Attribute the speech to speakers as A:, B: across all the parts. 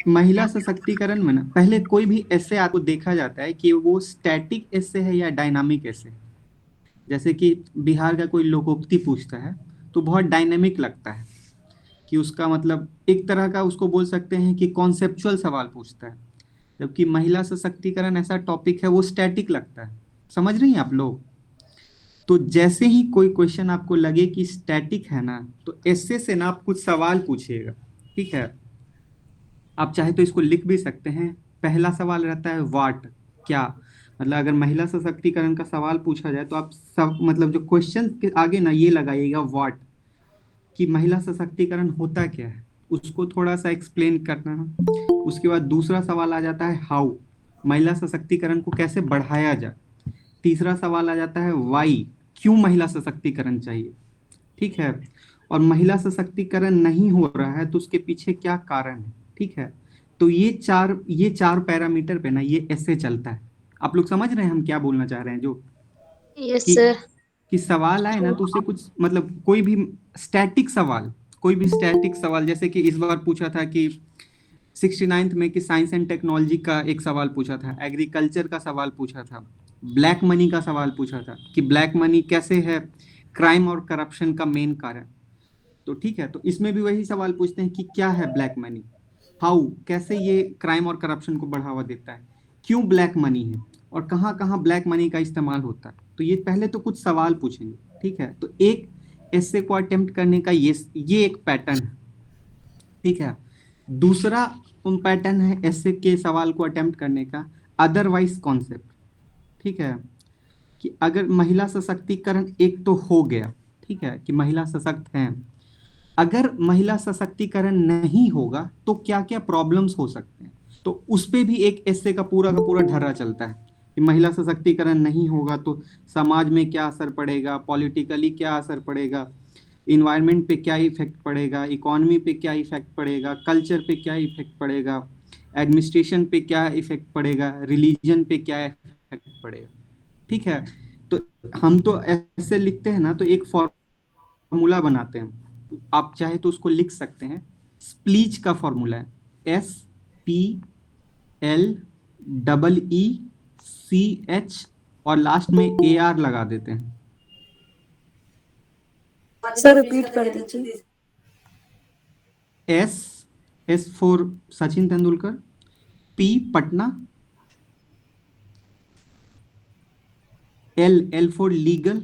A: महिला सशक्तिकरण में ना पहले कोई भी ऐसे आपको देखा जाता है कि वो स्टैटिक ऐसे है या डायनामिक ऐसे। जैसे कि बिहार का कोई लोकोक्ति पूछता है तो बहुत डायनामिक लगता है, कि उसका मतलब एक तरह का उसको बोल सकते हैं कि कॉन्सेप्चुअल सवाल पूछता है। जबकि महिला सशक्तिकरण ऐसा टॉपिक है वो स्टैटिक लगता है। समझ रही हैं आप लोग? तो जैसे ही कोई क्वेश्चन आपको लगे कि स्टैटिक है ना, तो ऐसे से ना आप कुछ सवाल पूछिएगा। ठीक है, आप चाहे तो इसको लिख भी सकते हैं। पहला सवाल रहता है वाट, क्या। मतलब अगर महिला सशक्तिकरण का सवाल पूछा जाए तो आप सब मतलब जो क्वेश्चन के आगे ना ये लगाइएगा वाट, कि महिला सशक्तिकरण होता क्या है, उसको थोड़ा सा एक्सप्लेन करना है। उसके बाद दूसरा सवाल आ जाता है हाउ, महिला सशक्तिकरण को कैसे बढ़ाया जाए। तीसरा सवाल आ जाता है वाई, क्यों महिला सशक्तिकरण चाहिए। ठीक है, और महिला सशक्तिकरण नहीं हो रहा है तो उसके पीछे क्या कारण है। ठीक है, तो ये चार पैरामीटर पे ना ये ऐसे चलता है। आप लोग समझ रहे हैं हम क्या बोलना चाह रहे हैं? जो
B: यस
A: कि
B: सर।
A: कि सवाल आए ना तो उसे कुछ मतलब कोई भी स्टैटिक सवाल, कोई भी स्टैटिक सवाल, जैसे कि इस बार पूछा था कि 69th में कि साइंस एंड टेक्नोलॉजी का एक सवाल पूछा था, एग्रीकल्चर का सवाल पूछा था, ब्लैक मनी का सवाल पूछा था कि ब्लैक मनी कैसे है क्राइम और करप्शन का मेन कारण। तो ठीक है, तो इसमें भी वही सवाल पूछते हैं कि क्या है ब्लैक मनी, हाउ, कैसे ये क्राइम और करप्शन को बढ़ावा देता है, क्यों ब्लैक मनी है, और कहाँ कहाँ ब्लैक मनी का इस्तेमाल होता है। तो ये पहले तो कुछ सवाल पूछेंगे। ठीक है, तो एक ऐसे को अटेम्प्ट करने का ये एक पैटर्न है। ठीक है, दूसरा पैटर्न है ऐसे के सवाल को अटेम्प्ट करने का अदरवाइज कॉन्सेप्ट। ठीक है, कि अगर महिला सशक्तिकरण एक तो हो गया, ठीक है, कि महिला सशक्त हैं, अगर महिला सशक्तिकरण नहीं होगा तो क्या क्या प्रॉब्लम्स हो सकते हैं। तो उस पे भी एक ऐसे का पूरा ढर्रा चलता है कि महिला सशक्तिकरण नहीं होगा तो समाज में क्या असर पड़ेगा, पॉलिटिकली क्या असर पड़ेगा, इन्वायरमेंट पे क्या इफेक्ट पड़ेगा, इकोनॉमी पे क्या इफेक्ट पड़ेगा, कल्चर पे क्या इफेक्ट पड़ेगा, एडमिनिस्ट्रेशन पे क्या इफेक्ट पड़ेगा, रिलीजन पे क्या इफेक्ट पड़ेगा। ठीक है, तो हम तो ऐसे लिखते हैं ना तो एक फॉर्मूला बनाते हैं, आप चाहे तो उसको लिख सकते हैं। स्प्लीच का फॉर्मूला है SPLEECH, और लास्ट में AR लगा देते हैं।
B: सर रिपीट कर दीजिए।
A: S, S for Sachin Tendulkar, P Patna, L for legal,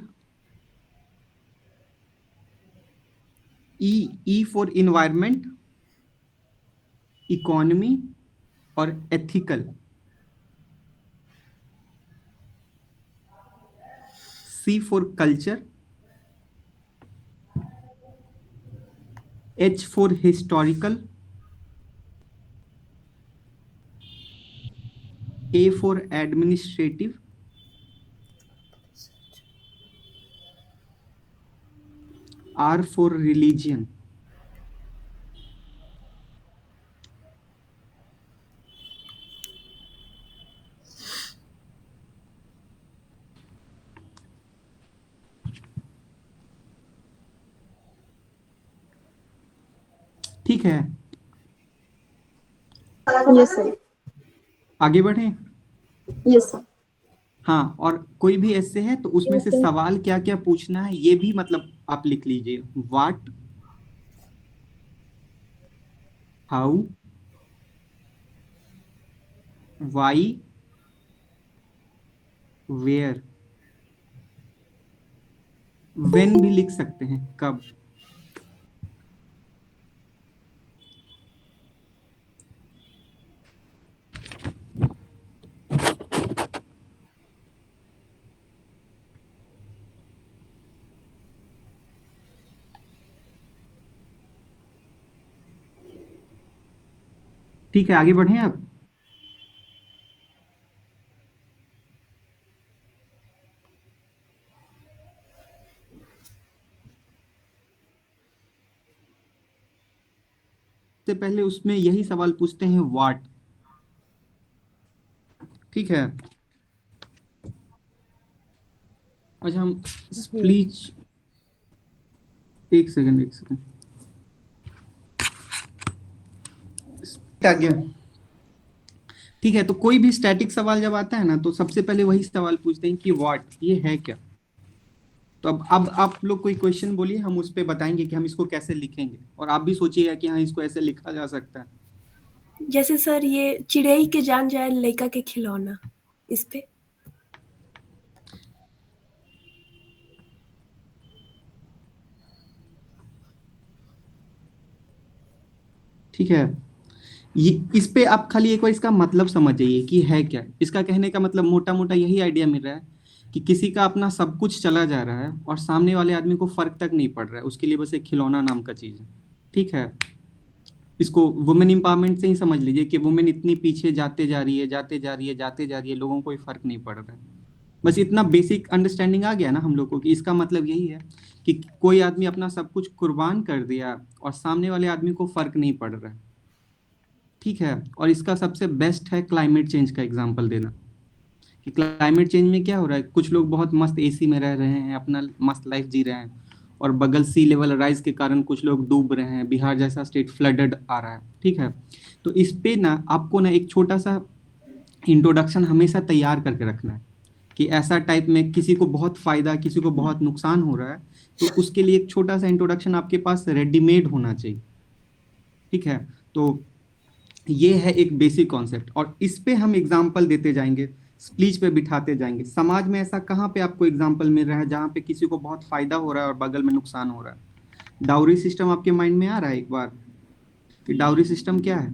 A: E for environment, economy और ethical, C for culture, H for historical, A for administrative, R for religion. ठीक है,
B: यस सर।
A: आगे बढ़े।
B: Yes sir.
A: हाँ, और कोई भी ऐसे है तो उसमें से सवाल क्या क्या पूछना है ये भी मतलब आप लिख लीजिए। What, how, why, where, when भी लिख सकते हैं, कब। ठीक है, आगे बढ़े अब। से पहले उसमें यही सवाल पूछते हैं व्हाट। ठीक है, अच्छा हम प्लीज, एक सेकंड एक सेकंड। आ गया। ठीक है, तो कोई भी स्टैटिक सवाल जब आता है ना तो सबसे पहले वही सवाल पूछते हैं कि व्हाट, ये है क्या। तो अब आप लोग कोई क्वेश्चन बोलिए, हम उस पे बताएंगे कि हम इसको कैसे लिखेंगे, और आप भी सोचिएगा कि हाँ इसको ऐसे लिखा जा सकता है।
B: जैसे सर ये चिड़ै के जान जाए लड़का के खिलौना, इस पे।
A: ठीक है, ये इस पे आप खाली एक बार इसका मतलब समझ जाइए कि है क्या। इसका कहने का मतलब मोटा मोटा यही आइडिया मिल रहा है कि किसी का अपना सब कुछ चला जा रहा है और सामने वाले आदमी को फर्क तक नहीं पड़ रहा है, उसके लिए बस एक खिलौना नाम का चीज है। ठीक है, इसको वुमेन एम्पावरमेंट से ही समझ लीजिए कि वुमेन इतनी पीछे जाते जा रही है, जाते जा रही है, जाते जा रही है, लोगों को कोई फर्क नहीं पड़ रहा है। बस इतना बेसिक अंडरस्टैंडिंग आ गया ना हम लोग को कि इसका मतलब यही है कि कोई आदमी अपना सब कुछ कुर्बान कर दिया और सामने वाले आदमी को फर्क नहीं पड़ रहा है। ठीक है, और इसका सबसे बेस्ट है क्लाइमेट चेंज का एग्जांपल देना कि क्लाइमेट चेंज में क्या हो रहा है। कुछ लोग बहुत मस्त एसी में रह रहे हैं, अपना मस्त लाइफ जी रहे हैं, और बगल सी लेवल राइज के कारण कुछ लोग डूब रहे हैं, बिहार जैसा स्टेट फ्लडेड आ रहा है। ठीक है, तो इस पे ना आपको ना एक छोटा सा इंट्रोडक्शन हमेशा तैयार करके रखना है कि ऐसा टाइप में किसी को बहुत फायदा, किसी को बहुत नुकसान हो रहा है, तो उसके लिए एक छोटा सा इंट्रोडक्शन आपके पास रेडीमेड होना चाहिए। ठीक है, तो ये है एक बेसिक कॉन्सेप्ट, और इस पे हम एग्जाम्पल देते जाएंगे, स्पीच पे बिठाते जाएंगे। समाज में ऐसा कहाँ पे आपको एग्जाम्पल मिल रहा है जहाँ पे किसी को बहुत फायदा हो रहा है और बगल में नुकसान हो रहा है। डाउरी सिस्टम आपके माइंड में आ रहा है एक बार कि डाउरी सिस्टम क्या है,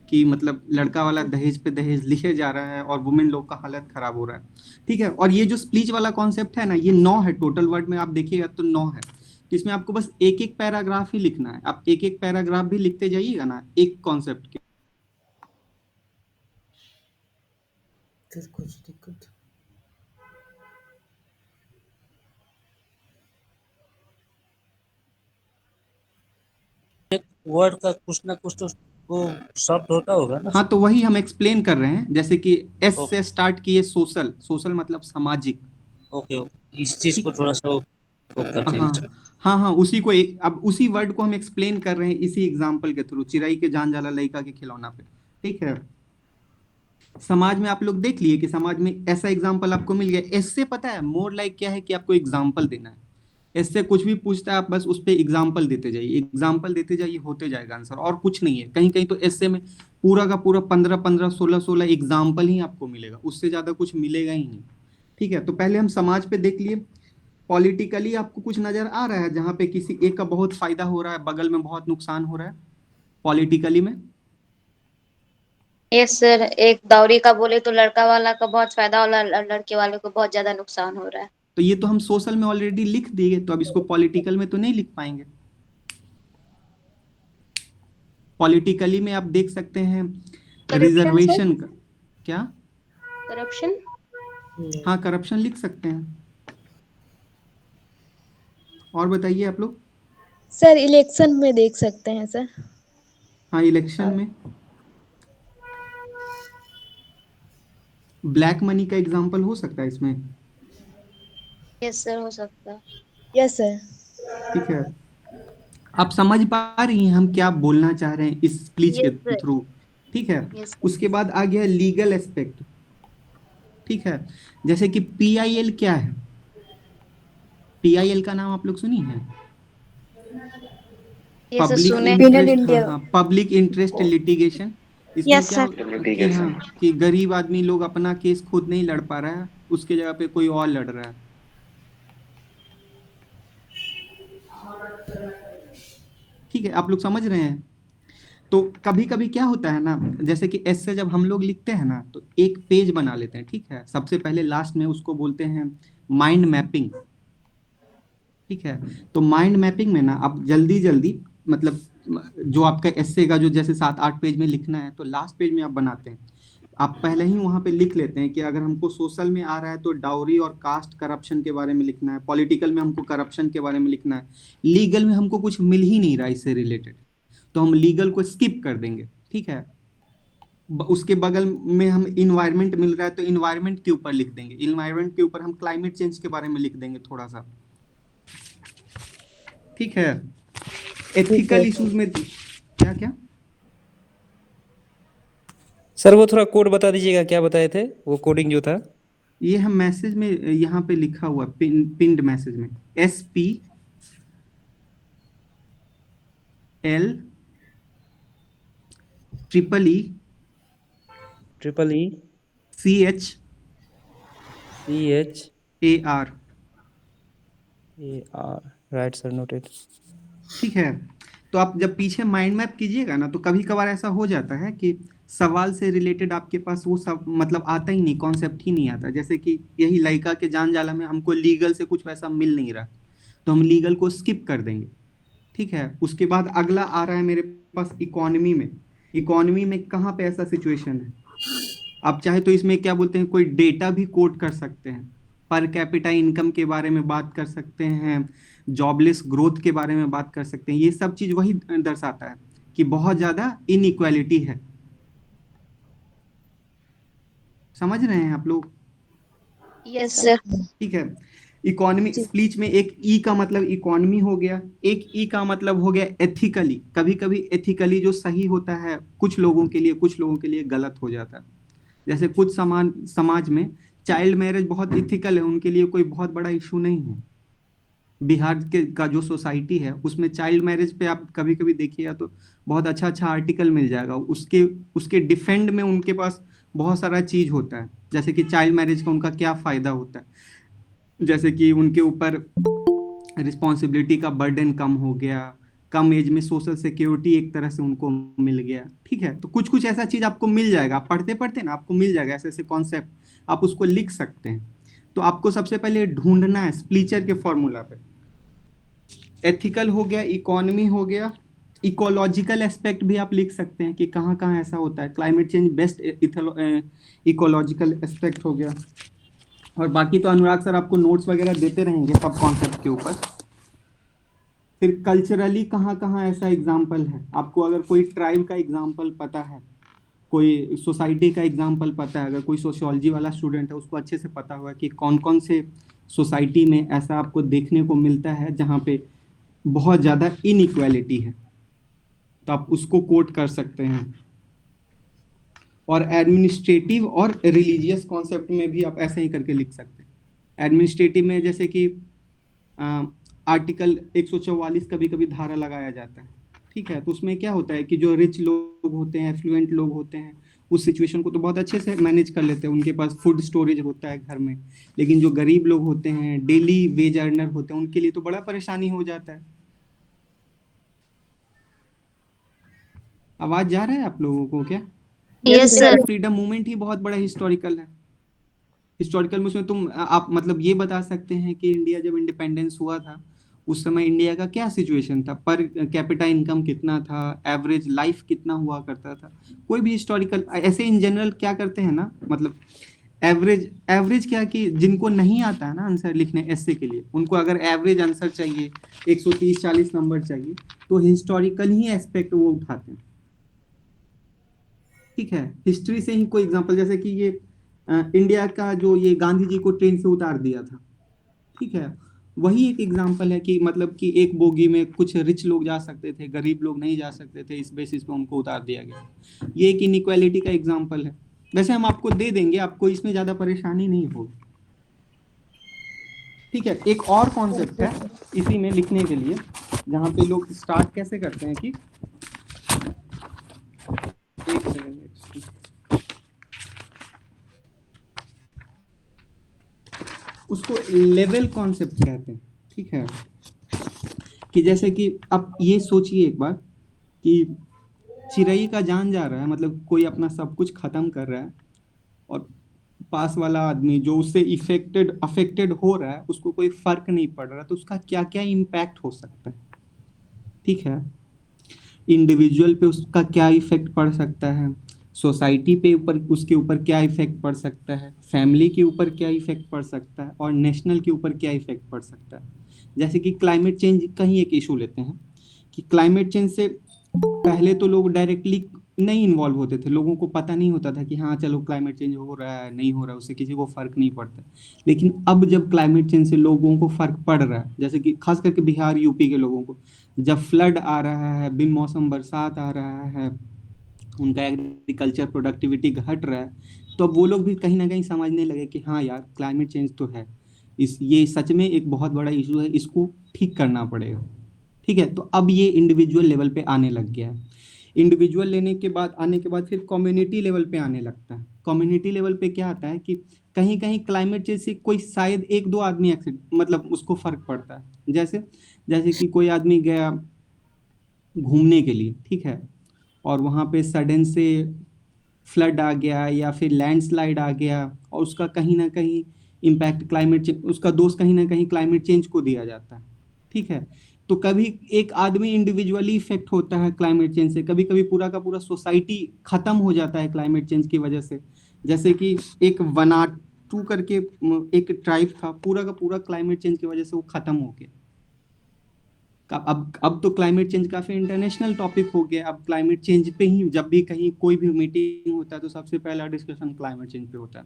A: कि मतलब लड़का वाला दहेज पे दहेज लिए जा रहा है और वुमेन लोग का हालत खराब हो रहा है। ठीक है, और ये जो स्पीच वाला कॉन्सेप्ट है ना, ये 9 है टोटल, वर्ड में आप देखिएगा तो 9 है। तो इसमें आपको बस एक एक पैराग्राफ ही लिखना है, आप एक एक पैराग्राफ भी लिखते जाइएगा ना एक कॉन्सेप्ट के।
C: फिर कुछ दिक्कत वर्ड का कुछ ना कुछ तो वो शब्द होता होगा ना।
A: हाँ, तो वही हम एक्सप्लेन कर रहे हैं, जैसे कि एस
C: ओके
A: से स्टार्ट किए सोशल, सोशल मतलब सामाजिक।
C: ओके इस चीज को थोड़ा सा वो करते
A: हाँ
C: हैं।
A: हाँ हाँ, उसी को एक, अब उसी वर्ड को हम एक्सप्लेन कर रहे हैं इसी एग्जाम्पल के थ्रू, चिराई के जान जाला लड़का के खिलौना पे। ठीक है, समाज में आप लोग देख लिए कि समाज में ऐसा एग्जाम्पल आपको मिल गया। इससे पता है मोर लाइक क्या है कि आपको एग्जाम्पल देना है। इससे कुछ भी पूछता है आप बस उस पे एग्जाम्पल देते जाइए, एग्जाम्पल देते जाइए, होते जाएगा आंसर, और कुछ नहीं है। कहीं कहीं तो ऐसे में पूरा का पूरा 15-15, 16-16 एग्जाम्पल ही आपको मिलेगा, उससे ज्यादा कुछ मिलेगा ही नहीं। ठीक है, तो पहले हम समाज पे देख लिए। पॉलिटिकली आपको कुछ नजर आ रहा है जहां पे किसी एक का बहुत फायदा हो रहा है, बगल में बहुत नुकसान हो रहा है पॉलिटिकली में।
D: यस सर, एक दावरी का बोले तो लड़का वाला का बहुत फायदा हो रहा है, लड़के वाले को बहुत ज्यादा नुकसान हो रहा है।
A: तो ये तो हम सोशल में ऑलरेडी लिख दिए, तो अब इसको पॉलिटिकल में तो नहीं लिख पाएंगे। पॉलिटिकली में आप देख सकते हैं
D: करप्शन
A: रिजर्वेशन का क्या।
D: करप्शन
A: हाँ, करप्शन लिख सकते हैं। और बताइए आप लोग।
E: सर इलेक्शन में देख सकते हैं सर।
A: हाँ, इलेक्शन में ब्लैक मनी का एग्जांपल हो सकता है इसमें।
D: यस सर, हो सकता है।
E: Yes sir.
A: ठीक है, आप समझ पा रही हैं हम क्या बोलना चाह रहे हैं इस स्पीच के
D: यस सर।
A: थ्रू। ठीक है,
D: यस
A: उसके बाद आ गया लीगल एस्पेक्ट। ठीक है, जैसे कि पीआईएल क्या है। पीआईएल का नाम आप लोग सुनी है,
D: यस सर,
A: पब्लिक
D: सुने।
B: Penal
A: interest. हाँ
B: India।
A: हाँ, पब्लिक इंटरेस्ट लिटिगेशन। इसमें
D: यस
A: क्या
D: सर।
A: कि हाँ कि गरीब आदमी लोग अपना केस खुद नहीं लड़ पा रहा है, उसके जगह पे कोई और लड़ रहा है। ठीक है, आप लोग समझ रहे हैं। तो कभी कभी क्या होता है ना, जैसे कि ऐसे जब हम लोग लिखते हैं ना तो एक पेज बना लेते हैं। ठीक है, सबसे पहले लास्ट में उसको बोलते हैं माइंड मैपिंग। ठीक है, तो माइंड मैपिंग में ना आप जल्दी जल्दी, मतलब जो आपका एस्से का जो जैसे 7-8 पेज में लिखना है तो लास्ट पेज में आप बनाते हैं। आप पहले ही वहां पे लिख लेते हैं कि अगर हमको सोशल में आ रहा है तो डाउरी और कास्ट करप्शन के बारे में लिखना है, पॉलिटिकल में हमको करप्शन के बारे में लिखना है, लीगल में हमको कुछ मिल ही नहीं रहा इससे रिलेटेड, तो हम लीगल को स्किप कर देंगे। ठीक है, उसके बगल में हम इन्वायरमेंट मिल रहा है तो इन्वायरमेंट के ऊपर लिख देंगे, इन्वायरमेंट के ऊपर हम क्लाइमेट चेंज के बारे में लिख देंगे थोड़ा सा। ठीक है, एथिकल इश्यूज में क्या क्या
F: सर वो थोड़ा कोड बता दीजिएगा, क्या बताए थे वो कोडिंग जो था?
A: ये हम मैसेज में यहाँ पे लिखा हुआ पिंड मैसेज में SPL triple E CH AR।
F: Right sir, noted.
A: ठीक है, तो आप जब पीछे माइंड मैप कीजिएगा ना, तो कभी कभार ऐसा हो जाता है कि सवाल से रिलेटेड आपके पास वो सब मतलब आता ही नहीं, कॉन्सेप्ट ही नहीं आता। जैसे कि यही लड़का के जान जाला में हमको लीगल से कुछ वैसा मिल नहीं रहा, तो हम लीगल को स्किप कर देंगे। ठीक है, उसके बाद अगला आ रहा है मेरे पास इकोनॉमी में कहाँ पे ऐसा सिचुएशन है। आप चाहे तो इसमें क्या बोलते हैं, कोई डेटा भी कोट कर सकते हैं, पर कैपिटा इनकम के बारे में बात कर सकते हैं, जॉबलेस ग्रोथ के बारे में बात कर सकते हैं। ये सब चीज वही दर्शाता है कि बहुत ज्यादा इनइक्वालिटी है। समझ रहे हैं आप लोग?
D: Yes sir.
A: ठीक है, इकोनॉमी स्पीच में एक ई का मतलब इकोनॉमी हो गया, एक ई का मतलब हो गया एथिकली। कभी कभी एथिकली जो सही होता है कुछ लोगों के लिए गलत हो जाता है। जैसे कुछ समाज में चाइल्ड मैरिज बहुत इथिकल है, उनके लिए कोई बहुत बड़ा इशू नहीं है। बिहार के का जो सोसाइटी है उसमें चाइल्ड मैरिज पे आप कभी कभी देखिएगा तो बहुत अच्छा आर्टिकल मिल जाएगा, उसके डिफेंड में उनके पास बहुत सारा चीज होता है। जैसे कि चाइल्ड मैरिज का उनका क्या फायदा होता है, जैसे कि उनके ऊपर रिस्पॉन्सिबिलिटी का बर्डन कम हो गया, कम एज में सोशल सिक्योरिटी एक तरह से उनको मिल गया। ठीक है, तो कुछ ऐसा चीज आपको मिल जाएगा, आप पढ़ते पढ़ते ना आपको मिल जाएगा ऐसे कॉन्सेप्ट, आप उसको लिख सकते हैं। तो आपको सबसे पहले ढूंढना है स्प्लीचर के फॉर्मूला पे। एथिकल हो गया, इकोनॉमी हो गया, इकोलॉजिकल एस्पेक्ट भी आप लिख सकते हैं कि कहाँ कहाँ ऐसा होता है। Climate change best ecological aspect हो गया। और बाकी तो अनुराग सर आपको नोट्स वगैरह देते रहेंगे सब कॉन्सेप्ट के ऊपर। फिर कल्चरली कहाँ कहाँ ऐसा एग्जाम्पल है, आपको अगर कोई ट्राइब का एग्जाम्पल पता है, कोई सोसाइटी का एग्जाम्पल पता है, अगर कोई सोशियोलॉजी वाला स्टूडेंट है उसको अच्छे से पता होगा कि कौन कौन से सोसाइटी में ऐसा आपको देखने को मिलता है जहाँ पे बहुत ज़्यादा इनइक्वालिटी है, तो आप उसको कोट कर सकते हैं। और एडमिनिस्ट्रेटिव और रिलीजियस कॉन्सेप्ट में भी आप ऐसे ही करके लिख सकते हैं। एडमिनिस्ट्रेटिव में जैसे कि आर्टिकल 144 कभी कभी धारा लगाया जाता है। ठीक है, तो उसमें क्या होता है कि जो रिच लोग होते हैं, एफ्लुएंट लोग होते हैं, उस सिचुएशन को तो बहुत अच्छे से मैनेज कर लेते हैं, उनके पास फूड स्टोरेज होता है घर में। लेकिन जो गरीब लोग होते हैं, डेली वेज अर्नर होते हैं, उनके लिए तो बड़ा परेशानी हो जाता है। आवाज जा रहा है आप लोगों को क्या?
D: Yes sir.
A: फ्रीडम मूवमेंट ही बहुत बड़ा हिस्टोरिकल है। हिस्टोरिकल में उसमें आप मतलब ये बता सकते हैं कि इंडिया जब इंडिपेंडेंस हुआ था उस समय इंडिया का क्या सिचुएशन था, पर कैपिटा इनकम कितना था, एवरेज लाइफ कितना हुआ करता था। कोई भी हिस्टोरिकल ऐसे इन जनरल क्या करते हैं ना, मतलब एवरेज क्या कि जिनको नहीं आता है ना आंसर लिखने एस्से के लिए, उनको अगर एवरेज आंसर चाहिए 130-40 नंबर चाहिए, तो हिस्टोरिकल ही एस्पेक्ट वो उठाते हैं। ठीक है, हिस्ट्री से ही कोई एग्जांपल, जैसे कि ये इंडिया का जो ये गांधी जी को ट्रेन से उतार दिया था। ठीक है, वही एक एग्जांपल है कि मतलब कि एक बोगी में कुछ रिच लोग जा सकते थे, गरीब लोग नहीं जा सकते थे, इस बेसिस पे उनको उतार दिया गया। ये एक इनइक्वालिटी का एग्जांपल है। वैसे हम आपको दे देंगे, आपको इसमें ज्यादा परेशानी नहीं होगी। ठीक है, एक और कॉन्सेप्ट है इसी में लिखने के लिए, जहाँ पे लोग स्टार्ट कैसे करते हैं कि उसको लेवल कॉन्सेप्ट कहते हैं। ठीक है, कि जैसे कि आप ये सोचिए एक बार कि चिड़ई का जान जा रहा है, मतलब कोई अपना सब कुछ खत्म कर रहा है, और पास वाला आदमी जो उससे अफेक्टेड हो रहा है उसको कोई फर्क नहीं पड़ रहा, तो उसका क्या क्या इम्पैक्ट हो सकता है। ठीक है, इंडिविजुअल पे उसका क्या इफेक्ट पड़ सकता है, सोसाइटी पे ऊपर उसके ऊपर क्या इफेक्ट पड़ सकता है, फैमिली के ऊपर क्या इफेक्ट पड़ सकता है, और नेशनल के ऊपर क्या इफेक्ट पड़ सकता है। जैसे कि क्लाइमेट चेंज का ही एक इशू लेते हैं कि क्लाइमेट चेंज से पहले तो लोग डायरेक्टली नहीं इन्वॉल्व होते थे, लोगों को पता नहीं होता था कि हाँ चलो क्लाइमेट चेंज हो रहा है नहीं हो रहा है, उससे किसी को फर्क नहीं पड़ता। लेकिन अब जब क्लाइमेट चेंज से लोगों को फर्क पड़ रहा है, जैसे कि खास करके बिहार यूपी के लोगों को, जब फ्लड आ रहा है, बिन मौसम बरसात आ रहा है, उनका एग्रीकल्चर प्रोडक्टिविटी घट रहा है, तो अब वो लोग भी कहीं ना कहीं समझने लगे कि हाँ यार क्लाइमेट चेंज तो है, ये सच में एक बहुत बड़ा इशू है, इसको ठीक करना पड़ेगा। ठीक है, तो अब ये इंडिविजुअल लेवल पे आने लग गया है। इंडिविजुअल लेने के बाद आने के बाद फिर कम्युनिटी लेवल पे आने लगता है। कम्युनिटी लेवल पे क्या आता है कि कहीं कहीं क्लाइमेट चेंज से कोई शायद एक दो आदमी मतलब उसको फर्क पड़ता है। जैसे जैसे कि कोई आदमी गया घूमने के लिए, ठीक है, और वहां पे सडन से फ्लड आ गया या फिर लैंडस्लाइड आ गया, और उसका कहीं ना कहीं इम्पैक्ट क्लाइमेट चेंज, उसका दोष कहीं ना कहीं क्लाइमेट चेंज को दिया जाता है। ठीक है, तो कभी एक आदमी इंडिविजुअली इफेक्ट होता है क्लाइमेट चेंज से, कभी कभी पूरा का पूरा सोसाइटी खत्म हो जाता है क्लाइमेट चेंज की वजह से। जैसे कि एक वनाटू करके एक ट्राइब था, पूरा का पूरा क्लाइमेट चेंज की वजह से वो खत्म हो गया। अब तो क्लाइमेट चेंज काफी इंटरनेशनल टॉपिक हो गया। अब क्लाइमेट चेंज पे ही जब भी कहीं कोई भी मीटिंग होता है तो सबसे पहला डिस्कशन क्लाइमेट चेंज पे होता है।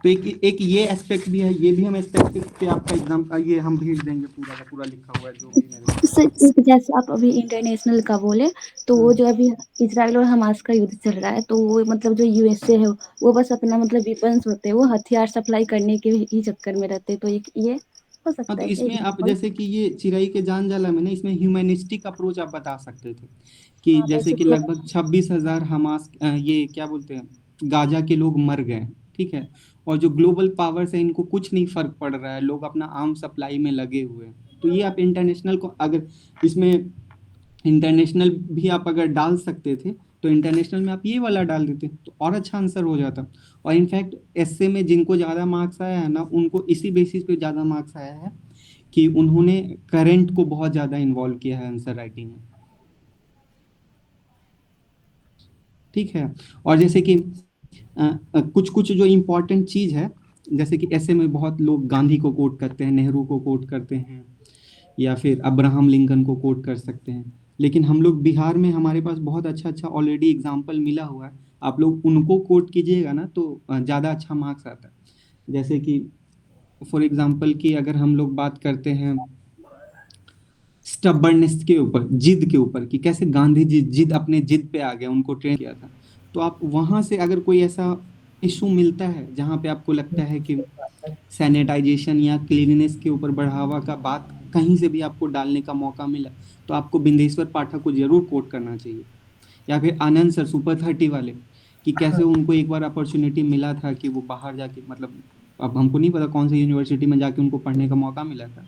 A: तो एक ये एस्पेक्ट भी है, ये भी हम एस्पेक्ट पे आपका एग्जाम ये हम भेज देंगे, पूरा का पूरा लिखा हुआ है जो भी मेरे
G: सर एक जैसे आप अभी इंटरनेशनल का बोले, तो वो जो अभी इजराइल और हमास का युद्ध चल रहा है, तो वो मतलब जो यूएसए है वो बस अपना मतलब वेपन्स होते हैं, वो हथियार सप्लाई करने के ही चक्कर में रहते हैं, तो ये हो सकता
A: हाँ, तो
G: है क्या
A: इसमें आप
G: एग्जाम्पल?
A: जैसे कि ये चिड़ै के जान जाला में ना, इसमें ह्यूमैनिस्टिक अप्रोच आप बता सकते थे कि
G: हाँ,
A: जैसे कि
G: बेसिकली
A: लगभग 26,000 हमास ये क्या बोलते हैं गाजा के लोग मर गए, ठीक है, और जो ग्लोबल पावर्स है इनको कुछ नहीं फर्क पड़ रहा है, लोग अपना आर्म सप्लाई में लगे हुए हैं। तो ये आप इंटरनेशनल को अगर इसमें इंटरनेशनल भी आप अगर डाल सकते थे तो इंटरनेशनल में आप ये वाला डाल देते तो और अच्छा आंसर हो जाता। और इनफैक्ट एसए में जिनको ज़्यादा मार्क्स आया है ना, उनको इसी बेसिस पे ज़्यादा मार्क्स आया है कि उन्होंने करंट को बहुत ज़्यादा इन्वॉल्व किया है आंसर राइटिंग में। ठीक है, और जैसे कि कुछ कुछ जो इम्पोर्टेंट चीज़ है, जैसे कि ऐसे में बहुत लोग गांधी को कोट करते हैं, नेहरू को कोट करते हैं, या फिर अब्राहम लिंकन को कोट कर सकते हैं, लेकिन हम लोग बिहार में हमारे पास बहुत अच्छा अच्छा ऑलरेडी एग्जाम्पल मिला हुआ है, आप लोग उनको कोट कीजिएगा ना तो ज़्यादा अच्छा मार्क्स आता है। जैसे कि फॉर एग्जाम्पल की अगर हम लोग बात करते हैं स्टबर्नेस के ऊपर, जिद के ऊपर, कि कैसे गांधी जी जिद अपने जिद पे आ गए, उनको ट्रेन किया था, तो आप वहां से अगर कोई ऐसा इशू मिलता है जहां पे आपको लगता है कि सैनिटाइजेशन या क्लीननेस के ऊपर बढ़ावा का बात कहीं से भी आपको डालने का मौका मिला, तो आपको बिंदेश्वर पाठक को जरूर कोट करना चाहिए। या फिर आनंद सर सुपर 30 वाले, कि कैसे उनको एक बार अपॉर्चुनिटी मिला था कि वो बाहर जाके, मतलब अब हमको नहीं पता कौन सी यूनिवर्सिटी में जाके उनको पढ़ने का मौका मिला था,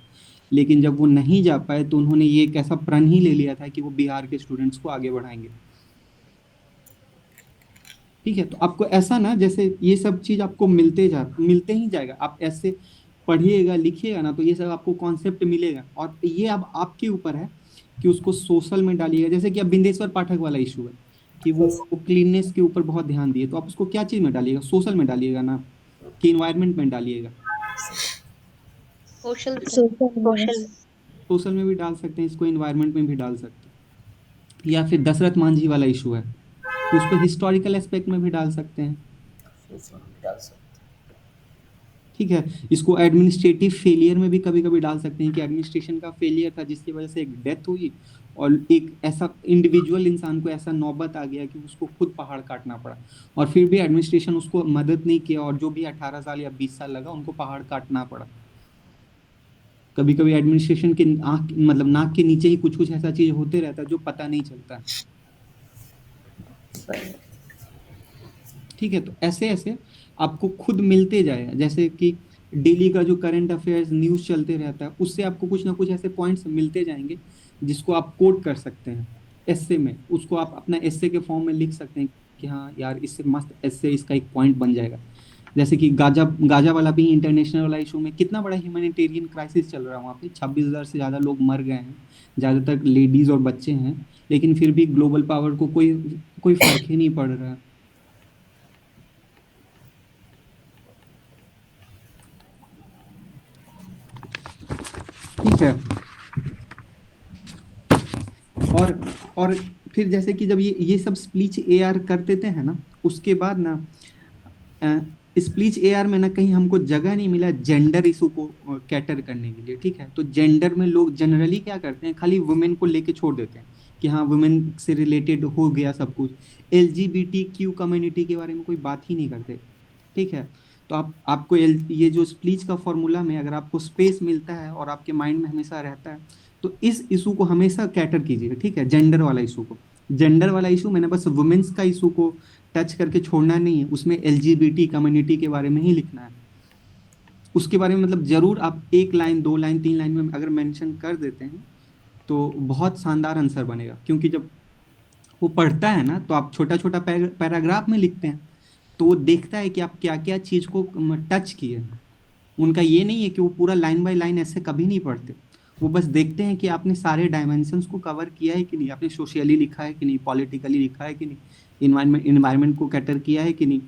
A: लेकिन जब वो नहीं जा पाए तो उन्होंने ये एक ऐसा प्रण ही ले लिया था कि वो बिहार के स्टूडेंट्स को आगे बढ़ाएंगे। ठीक है, तो आपको ऐसा ना, जैसे ये सब चीज आपको मिलते ही जाएगा, आप ऐसे पढ़िएगा लिखिएगा ना तो ये सब आपको कॉन्सेप्ट मिलेगा, और ये अब आपके ऊपर है कि उसको सोशल में डालिएगा। जैसे कि अब बिंदेश्वर पाठक वाला इशू है कि वो क्लीननेस के ऊपर बहुत ध्यान दिए, तो आप उसको क्या चीज में डालिएगा, सोशल में डालिएगा ना कि इन्वायरमेंट में डालिएगा।
D: सोशल
E: सोशल
A: सोशल में भी डाल सकते हैं इसको, इन्वायरमेंट में भी डाल सकते हैं। या फिर दशरथ मांझी वाला इशू है तो उसको हिस्टोरिकल एस्पेक्ट में भी डाल सकते हैं। ठीक है, इसको एडमिनिस्ट्रेटिव फेलियर में भी कभी कभी डाल सकते हैं कि एडमिनिस्ट्रेशन का फेलियर था जिसकी वजह से एक डेथ हुई, और एक ऐसा इंडिविजुअल इंसान को ऐसा नौबत आ गया कि उसको खुद पहाड़ काटना पड़ा, और फिर भी एडमिनिस्ट्रेशन उसको मदद नहीं किया, और जो भी 18 साल या 20 साल लगा उनको पहाड़ काटना पड़ा। कभी कभी एडमिनिस्ट्रेशन के मतलब नाक के नीचे ही कुछ कुछ ऐसा चीज होते रहता है जो पता नहीं चलता। ठीक है, तो ऐसे ऐसे आपको खुद मिलते जाए, जैसे कि डेली का जो करंट अफेयर्स न्यूज़ चलते रहता है उससे आपको कुछ ना कुछ ऐसे पॉइंट्स मिलते जाएंगे जिसको आप कोट कर सकते हैं एस्से में, उसको आप अपना एस्से के फॉर्म में लिख सकते हैं कि हाँ यार इससे मस्त एस्से, इसका एक पॉइंट बन जाएगा। जैसे कि गाजा वाला भी इंटरनेशनल वाला इशू में कितना बड़ा ह्यूमैनिटेरियन क्राइसिस चल रहा है, वहाँ पे 26,000 से ज़्यादा लोग मर गए हैं, ज़्यादातर लेडीज़ और बच्चे हैं, लेकिन फिर भी ग्लोबल पावर को कोई फर्क ही नहीं पड़ रहा है। ठीक है, और फिर जैसे कि जब ये सब स्पीच एआर कर देते हैं ना, उसके बाद ना स्पीच एआर में ना कहीं हमको जगह नहीं मिला जेंडर इशू को कैटर करने के लिए। ठीक है, तो जेंडर में लोग जनरली क्या करते हैं, खाली वुमेन को लेके छोड़ देते हैं कि हाँ वुमेन से रिलेटेड हो गया सब कुछ। LGBTQ कम्युनिटी के बारे में कोई बात ही नहीं करते, ठीक है। तो आपको ये जो स्पीच का फॉर्मूला में अगर आपको स्पेस मिलता है और आपके माइंड में हमेशा रहता है, तो इस इशू को हमेशा कैटर कीजिए, ठीक है। जेंडर वाला इशू को, जेंडर वाला इशू मैंने बस वुमेन्स का इशू को टच करके छोड़ना नहीं है, उसमें LGBT कम्युनिटी के बारे में ही लिखना है। उसके बारे में मतलब जरूर आप 1 लाइन 2 लाइन 3 लाइन में अगर मेंशन कर देते हैं तो बहुत शानदार आंसर बनेगा। क्योंकि जब वो पढ़ता है ना तो आप छोटा छोटा पैराग्राफ में लिखते हैं, तो वो देखता है कि आप क्या क्या चीज़ को टच किए। उनका ये नहीं है कि वो पूरा लाइन बाय लाइन ऐसे कभी नहीं पढ़ते, वो बस देखते हैं कि आपने सारे डायमेंशंस को कवर किया है कि नहीं, आपने सोशली लिखा है कि नहीं, पॉलिटिकली लिखा है कि नहीं, इन्वायरमेंट को कैटर किया है कि नहीं।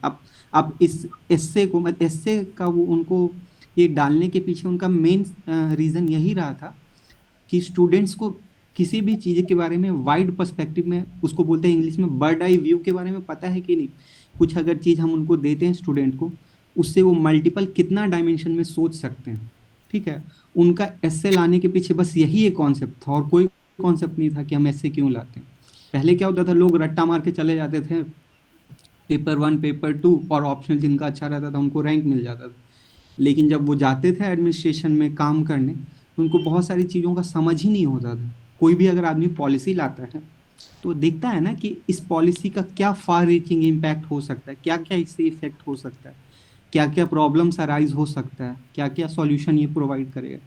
A: आप इस एस्से को, एस्से का वो उनको ये डालने के पीछे उनका मेन रीज़न यही रहा था कि स्टूडेंट्स को किसी भी चीज़ के बारे में वाइड पर्सपेक्टिव में, उसको बोलते हैं इंग्लिश में बर्ड आई व्यू के बारे में पता है कि नहीं। कुछ अगर चीज़ हम उनको देते हैं स्टूडेंट को, उससे वो मल्टीपल कितना डायमेंशन में सोच सकते हैं, ठीक है। उनका एस्से लाने के पीछे बस यही एक कॉन्सेप्ट था और कोई कॉन्सेप्ट नहीं था कि हम एस्से क्यों लाते हैं। पहले क्या होता था, लोग रट्टा मार के चले जाते थे पेपर 1 पेपर 2 और ऑप्शनल जिनका अच्छा रहता था उनको रैंक मिल जाता था। लेकिन जब वो जाते थे एडमिनिस्ट्रेशन में काम करने, तो उनको बहुत सारी चीज़ों का समझ ही नहीं होता था। कोई भी अगर आदमी पॉलिसी लाता है तो देखता है ना कि इस पॉलिसी का क्या फार रीचिंग इम्पैक्ट हो सकता है, क्या क्या इससे इफेक्ट हो सकता है, क्या क्या प्रॉब्लम्स अराइज हो सकता है, क्या क्या सॉल्यूशन ये प्रोवाइड करेगा।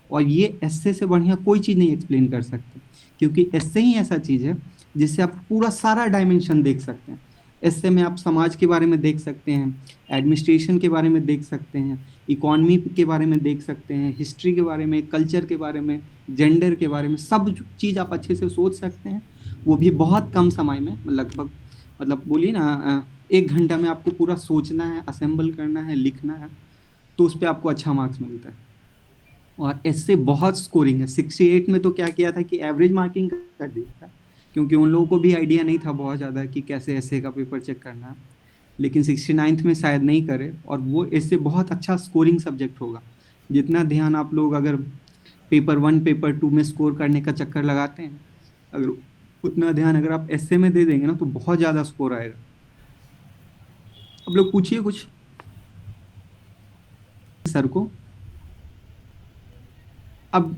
A: और ये एस्से से बढ़िया कोई चीज़ नहीं एक्सप्लेन कर सकते, क्योंकि एस्से ही ऐसा चीज़ है जिससे आप पूरा सारा डायमेंशन देख सकते हैं। एस्से में आप समाज के बारे में देख सकते हैं, एडमिनिस्ट्रेशन के बारे में देख सकते हैं, इकोनॉमी के बारे में देख सकते हैं, हिस्ट्री के बारे में, कल्चर के बारे में, जेंडर के बारे में, सब चीज़ आप अच्छे से सोच सकते हैं। वो भी बहुत कम समय में, लगभग मतलब बोलिए ना 1 घंटा में आपको पूरा सोचना है, असेंबल करना है, लिखना है, तो उस पर आपको अच्छा मार्क्स मिलता है। और इससे बहुत स्कोरिंग है। 68 में तो क्या किया था कि एवरेज मार्किंग कर दिया था, क्योंकि उन लोगों को भी आइडिया नहीं था बहुत ज़्यादा कि कैसे एस्से का पेपर चेक करना है। लेकिन 69th में शायद नहीं करे, और वो इससे बहुत अच्छा स्कोरिंग सब्जेक्ट होगा। जितना ध्यान आप लोग अगर पेपर 1 पेपर 2 में स्कोर करने का चक्कर लगाते हैं, अगर उतना ध्यान अगर आप एस्से में दे देंगे ना तो बहुत ज़्यादा स्कोर आएगा। अब लोग पूछिए कुछ सर को। अब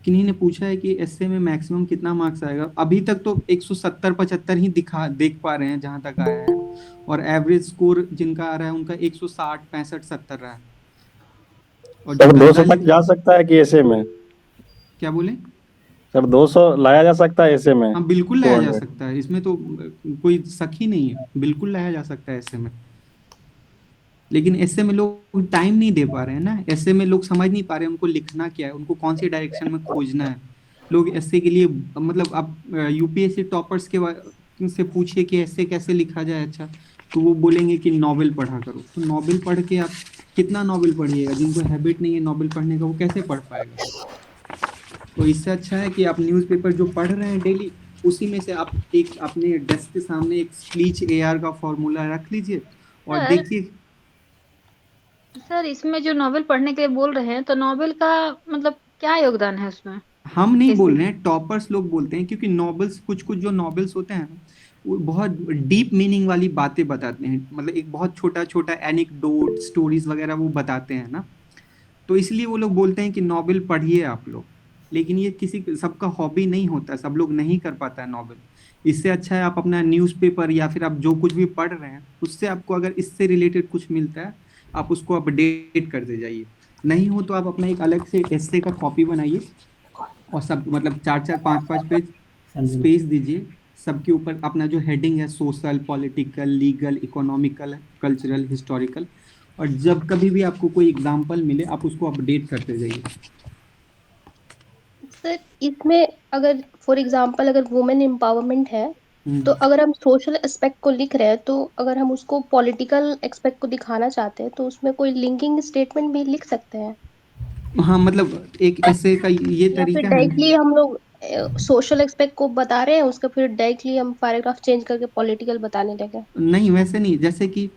A: किन्हीं ने पूछा है कि एस्से में मैक्सिमम कितना मार्क्स आएगा। अभी तक तो 170-75 ही देख पा रहे हैं जहां तक आया है, और एवरेज स्कोर जिनका आ रहा है उनका 160-65-70 रहा है। और
H: सर 200 तक जा सकता है कि ऐसे में?
A: क्या बोले
H: सर 200 लाया जा सकता है ऐसे में?
A: हाँ बिल्कुल लाया जा
H: 200
A: सकता है, इसमें तो कोई शक ही नहीं है, बिल्कुल लाया जा सकता है ऐसे में। लेकिन ऐसे में लोग टाइम नहीं दे पा रहे हैं ना, ऐसे में लोग समझ नहीं पा रहे हैं उनको लिखना क्या है, उनको कौन सी डायरेक्शन में खोजना है। लोग ऐसे के लिए मतलब आप यूपीएससी टॉपर्स के से पूछिए कि ऐसे कैसे लिखा जाए अच्छा, तो वो बोलेंगे कि नॉवेल पढ़ा करो। तो नॉवेल पढ़ के आप कितना नॉवेल पढ़िएगा? जिनको हैबिट नहीं है नॉवेल पढ़ने का वो कैसे पढ़ पाएगा? तो इससे अच्छा है कि आप न्यूज़पेपर जो पढ़ रहे हैं डेली, उसी में से आप एक अपने डेस्क के सामने एक स्पीच AR का फॉर्मूला रख लीजिए और देखिए।
I: सर इसमें जो नॉवेल पढ़ने के लिए बोल रहे हैं, तो नॉवेल का मतलब क्या योगदान है उसमें?
A: हम नहीं
I: कैसे?
A: बोल रहे हैं, टॉपर्स लोग बोलते हैं, क्योंकि नॉवेल्स कुछ जो नॉवेल्स होते हैं वो बहुत डीप मीनिंग वाली बातें बताते हैं, मतलब एक बहुत छोटा छोटा एनेक्डोट स्टोरीज वगैरह वो बताते हैं ना, तो इसलिए वो लोग बोलते हैं कि नॉवेल पढ़िए आप लोग। लेकिन ये किसी सबका हॉबी नहीं होता, सब लोग नहीं कर पाता है नॉवेल। इससे अच्छा है आप अपना न्यूज़पेपर या फिर आप जो कुछ भी पढ़ रहे हैं उससे आपको अगर इससे रिलेटेड कुछ मिलता है आप उसको अपडेट करते जाइए। नहीं हो तो आप अपना एक अलग से एस्से का कॉपी बनाइए और सब मतलब 4-4 5-5 पेज स्पेस दीजिए, सबके ऊपर अपना जो हेडिंग है social, political, legal, economical, cultural, historical, और जब कभी भी आपको कोई एग्जाम्पल मिले आप उसको अपडेट करते जाइए।
J: सर इसमें अगर फॉर एग्जांपल अगर वुमेन एम्पावरमेंट है, तो अगर हम सोशल एस्पेक्ट को लिख रहे हैं, तो अगर हम उसको पॉलिटिकल एस्पेक्ट को दिखाना चाहते हैं तो उसमें कोई लिंकिंग स्टेटमेंट भी लिख सकते हैं?
A: हाँ मतलब एक ऐसे का ये
J: या फिर
A: तरीका है।
J: डायरेक्टली हम लोग सोशल एस्पेक्ट को बता रहे हैं, उसका फिर डायरेक्टली हम पैराग्राफ चेंज करके पॉलिटिकल बताने लगे?
A: नहीं वैसे नहीं, जैसे कि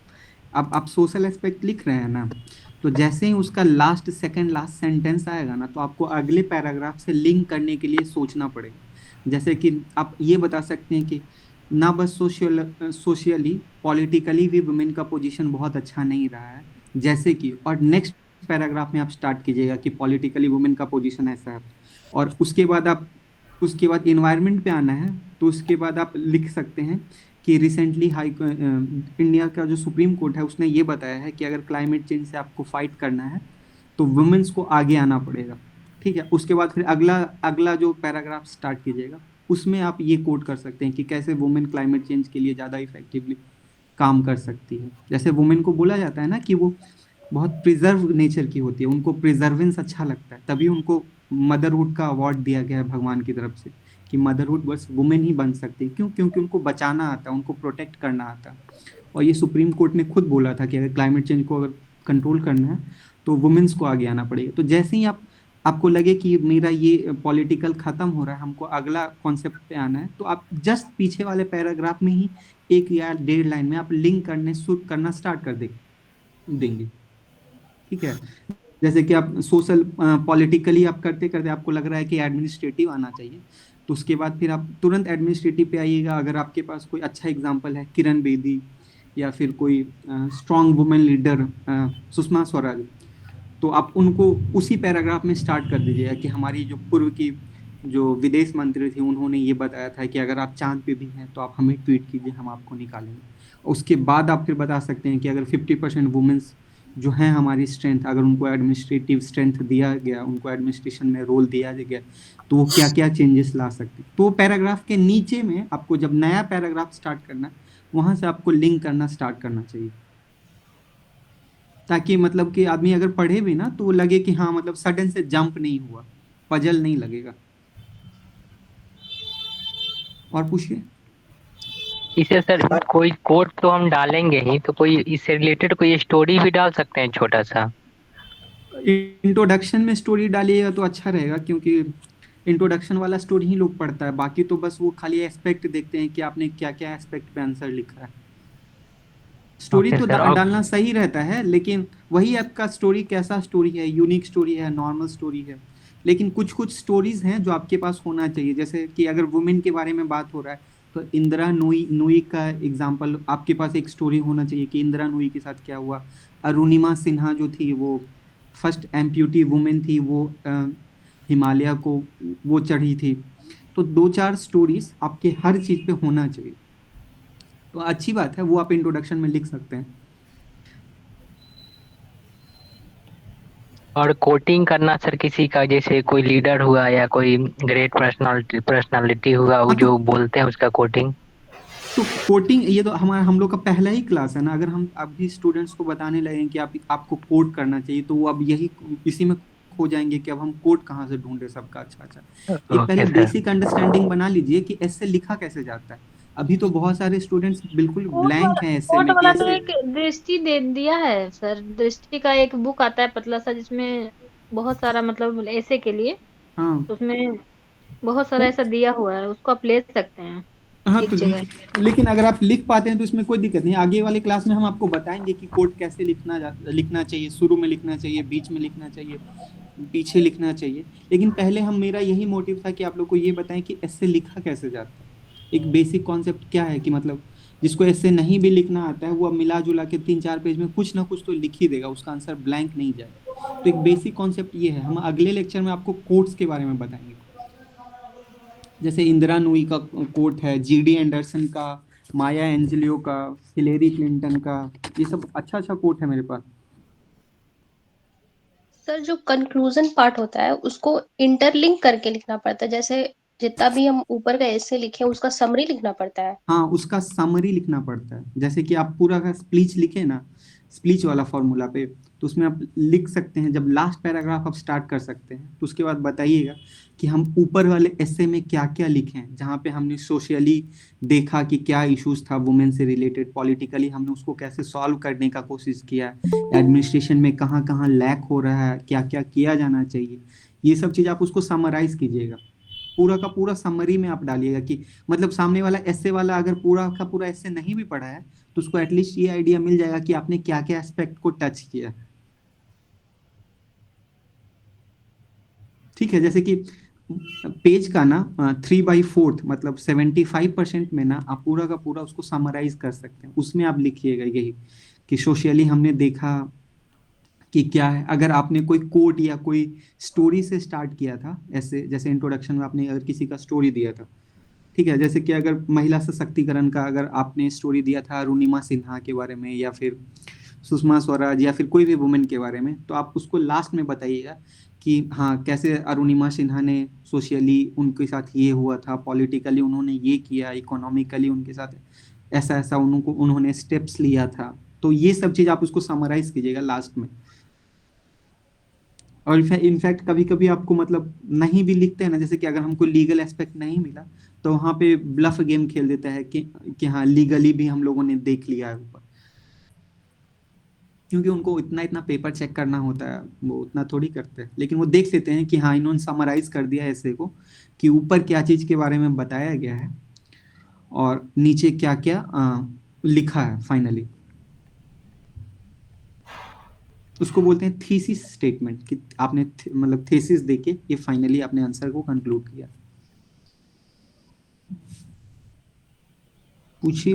A: आप सोशल एस्पेक्ट लिख रहे हैं ना, तो जैसे ही उसका लास्ट सेंटेंस आएगा ना तो आपको अगले पैराग्राफ से लिंक करने के लिए सोचना पड़ेगा। जैसे कि आप ये बता सकते हैं कि ना बस सोशली पॉलिटिकली भी वुमेन का पोजीशन बहुत अच्छा नहीं रहा है, जैसे कि, और नेक्स्ट पैराग्राफ में आप स्टार्ट कीजिएगा कि पॉलिटिकली वुमेन का पोजीशन ऐसा है, और उसके बाद इन्वायरमेंट पे आना है, तो उसके बाद आप लिख सकते हैं कि रिसेंटली इंडिया का जो सुप्रीम कोर्ट है उसने ये बताया है कि अगर क्लाइमेट चेंज से आपको फाइट करना है तो वुमेन्स को आगे आना पड़ेगा। ठीक है, उसके बाद फिर अगला जो पैराग्राफ स्टार्ट कीजिएगा उसमें आप ये कोट कर सकते हैं कि कैसे वुमेन क्लाइमेट चेंज के लिए ज़्यादा इफेक्टिवली काम कर सकती है। जैसे वुमेन को बोला जाता है ना कि वो बहुत प्रिजर्व नेचर की होती है, उनको प्रिजर्वेंस अच्छा लगता है, तभी उनको मदरहुड का अवार्ड दिया गया है भगवान की तरफ से कि मदरहुड बस वुमेन ही बन सकती है। क्यों? क्योंकि उनको बचाना आता है, उनको प्रोटेक्ट करना आता है। और ये सुप्रीम कोर्ट ने खुद बोला था कि अगर क्लाइमेट चेंज को अगर कंट्रोल करना है तो वुमेन्स को आगे आना पड़ेगा। तो जैसे ही आपको लगे कि मेरा ये पॉलिटिकल खत्म हो रहा है, हमको अगला कॉन्सेप्ट पे आना है, तो आप जस्ट पीछे वाले पैराग्राफ में ही 1 या 1.5 लाइन में आप लिंक करना स्टार्ट कर देंगे। ठीक है, जैसे कि आप सोशल पॉलिटिकली आप करते करते आपको लग रहा है कि एडमिनिस्ट्रेटिव आना चाहिए, तो उसके बाद फिर आप तुरंत एडमिनिस्ट्रेटिव पे आइएगा। अगर आपके पास कोई अच्छा एग्जांपल है, किरण बेदी या फिर कोई strong women leader Sushma Swaraj, तो आप उनको उसी पैराग्राफ में स्टार्ट कर दीजिएगा कि हमारी जो पूर्व की जो विदेश मंत्री थी उन्होंने ये बताया था कि अगर आप चांद पे भी हैं तो आप हमें ट्वीट कीजिए, हम आपको निकालेंगे। उसके बाद आप फिर बता सकते हैं कि अगर 50% वुमेन्स जो हैं हमारी स्ट्रेंथ, अगर उनको एडमिनिस्ट्रेटिव स्ट्रेंथ दिया गया, उनको एडमिनिस्ट्रेशन में रोल दिया गया, तो वो क्या क्या चेंजेस ला सकते। तो पैराग्राफ के नीचे में आपको जब नया पैराग्राफ स्टार्ट करना है वहाँ से आपको लिंक करना स्टार्ट करना चाहिए, ताकि मतलब कि आदमी अगर पढ़े भी ना तो वो लगे कि हाँ मतलब सडन से जंप नहीं हुआ, पजल नहीं लगेगा। और पूछिए।
K: इसे सर कोई कोड तो हम डालेंगे ही, तो कोई इससे रिलेटेड कोई स्टोरी भी डाल सकते हैं छोटा सा?
A: इंट्रोडक्शन में स्टोरी डालिएगा तो अच्छा रहेगा, क्योंकि इंट्रोडक्शन वाला स्टोरी ही लोग पढ़ता है, बाकी तो बस वो खाली एस्पेक्ट देखते हैं कि आपने क्या क्या एस्पेक्ट पे आंसर लिखा है। स्टोरी तो डालना सही रहता है, लेकिन वही आपका स्टोरी कैसा स्टोरी है, यूनिक स्टोरी है, नॉर्मल स्टोरी है। लेकिन कुछ स्टोरीज हैं जो आपके पास होना चाहिए, जैसे कि अगर वुमेन के बारे में बात हो रहा है तो इंदिरा नूई का एग्जांपल आपके पास एक स्टोरी होना चाहिए कि इंदिरा नूई के साथ क्या हुआ। अरुणिमा सिन्हा जो थी वो फर्स्ट एम्प्यूटी वुमेन थी, वो हिमालय को वो चढ़ी थी। तो 2-4 स्टोरीज आपके हर चीज़ पे होना चाहिए, तो अच्छी बात है, वो आप इंट्रोडक्शन में लिख सकते हैं।
K: और कोटिंग करना सर किसी का, जैसे कोई लीडर हुआ या कोई ग्रेट पर्सनालिटी हुआ, वो जो बोलते हैं उसका कोटिंग।
A: तो कोटिंग ये तो हम लोग का पहला ही क्लास है ना। अगर हम अभी स्टूडेंट्स को बताने लगे कि आपको कोट करना चाहिए, तो वो अब इसी में खो जाएंगे कि अब हम कोट कहाँ से ढूंढे सबका। अच्छा एक पहले बेसिक अंडरस्टैंडिंग बना लीजिए कि ऐसे लिखा कैसे जाता है। अभी तो बहुत सारे स्टूडेंट्स बिल्कुल ब्लैंक हैं ऐसे
I: कोट
A: में।
I: वाला तो एक दृष्टि दे दिया है सर, दृष्टि का एक बुक आता है पतला सा, जिसमें बहुत सारा मतलब ऐसे के लिए,
A: हाँ
I: तो उसमें बहुत सारा ऐसा दिया हुआ है, उसको आप ले सकते हैं।
A: हाँ,
I: एक
A: तो
I: जगह।
A: लेकिन अगर आप लिख पाते हैं तो इसमें कोई दिक्कत नहीं। आगे वाले क्लास में हम आपको बताएंगे कि कोट कैसे लिखना चाहिए, शुरू में लिखना चाहिए, बीच में लिखना चाहिए, पीछे लिखना चाहिए। लेकिन पहले मेरा यही मोटिव था कि आप लोग को ये बताएं कि ऐसे लिखा कैसे जाता है। एक बेसिक कॉन्सेप्ट क्या है कि मतलब जिसको ऐसे नहीं भी लिखना आता है वो अब मिला जुला के 3-4 पेज में कुछ ना कुछ तो लिख ही देगा, उसका आंसर ब्लैंक नहीं जाएगा। तो एक बेसिक कॉन्सेप्ट ये है। हम अगले लेक्चर में आपको कोट्स के बारे में बताएंगे, जैसे इंदिरा नूई का कोट है, जीडी एंडरसन का, माया एंजेलियो का, हिलेरी क्लिंटन का, ये सब अच्छा कोट है मेरे पास।
J: सर जो कंक्लूजन पार्ट होता है उसको इंटरलिंक करके लिखना पड़ता है, जैसे जितना भी हम ऊपर का ऐसे लिखे उसका समरी लिखना पड़ता है।
A: हाँ, उसका समरी लिखना पड़ता है। जैसे कि आप पूरा का स्पीच लिखे ना, स्पीच वाला फॉर्मूला पे, तो उसमें आप लिख सकते हैं। जब लास्ट पैराग्राफ आप स्टार्ट कर सकते हैं, तो उसके बाद बताइएगा कि हम ऊपर वाले एसे में क्या क्या लिखें, जहाँ पे हमने सोशली देखा कि क्या इश्यूज था वुमेन से रिलेटेड, पॉलिटिकली हमने उसको कैसे सॉल्व करने का कोशिश किया, एडमिनिस्ट्रेशन में कहाँ कहाँ लैक हो रहा है, क्या क्या किया जाना चाहिए, ये सब चीज़ आप उसको समराइज कीजिएगा। पूरा का पूरा समरी में आप डालिएगा कि मतलब सामने वाला ऐसे वाला अगर पूरा का पूरा ऐसे नहीं भी पढ़ा है तो उसको एटलीस्ट ये आइडिया मिल जाएगा कि आपने क्या क्या एस्पेक्ट को टच किया। ठीक है, जैसे कि पेज का ना 3/4 मतलब 75% में ना आप पूरा का पूरा उसको समराइज कर सकते हैं। उसमें आप लिखिएगा यही कि सोशली हमने देखा कि क्या है। अगर आपने कोई कोट या कोई स्टोरी से स्टार्ट किया था, ऐसे जैसे इंट्रोडक्शन में आपने अगर किसी का स्टोरी दिया था, ठीक है, जैसे कि अगर महिला सशक्तिकरण का अगर आपने स्टोरी दिया था अरुणिमा सिन्हा के बारे में या फिर सुषमा स्वराज या फिर कोई भी वुमेन के बारे में, तो आप उसको लास्ट में बताइएगा कि हाँ कैसे अरुणिमा सिन्हा ने सोशली उनके साथ ये हुआ था, पॉलिटिकली उन्होंने ये किया, इकोनॉमिकली उनके साथ ऐसा ऐसा उन्होंने स्टेप्स लिया था। तो ये सब चीज आप उसको समराइज कीजिएगा लास्ट में। और इनफैक्ट कभी कभी आपको मतलब नहीं भी लिखते हैं ना, जैसे कि अगर हमको लीगल एस्पेक्ट नहीं मिला तो वहां पे ब्लफ गेम खेल देता है कि हाँ लीगली भी हम लोगों ने देख लिया है ऊपर, क्योंकि उनको इतना इतना पेपर चेक करना होता है, वो उतना थोड़ी करते हैं, लेकिन वो देख लेते हैं कि हाँ इन्होंने समराइज कर दिया ऐसे को कि ऊपर क्या चीज के बारे में बताया गया है और नीचे क्या क्या लिखा है फाइनली। उसको बोलते हैं थीसिस स्टेटमेंट कि आपने मतलब थीसिस देके ये फाइनली अपने आंसर को कंक्लूड किया। पूछिए।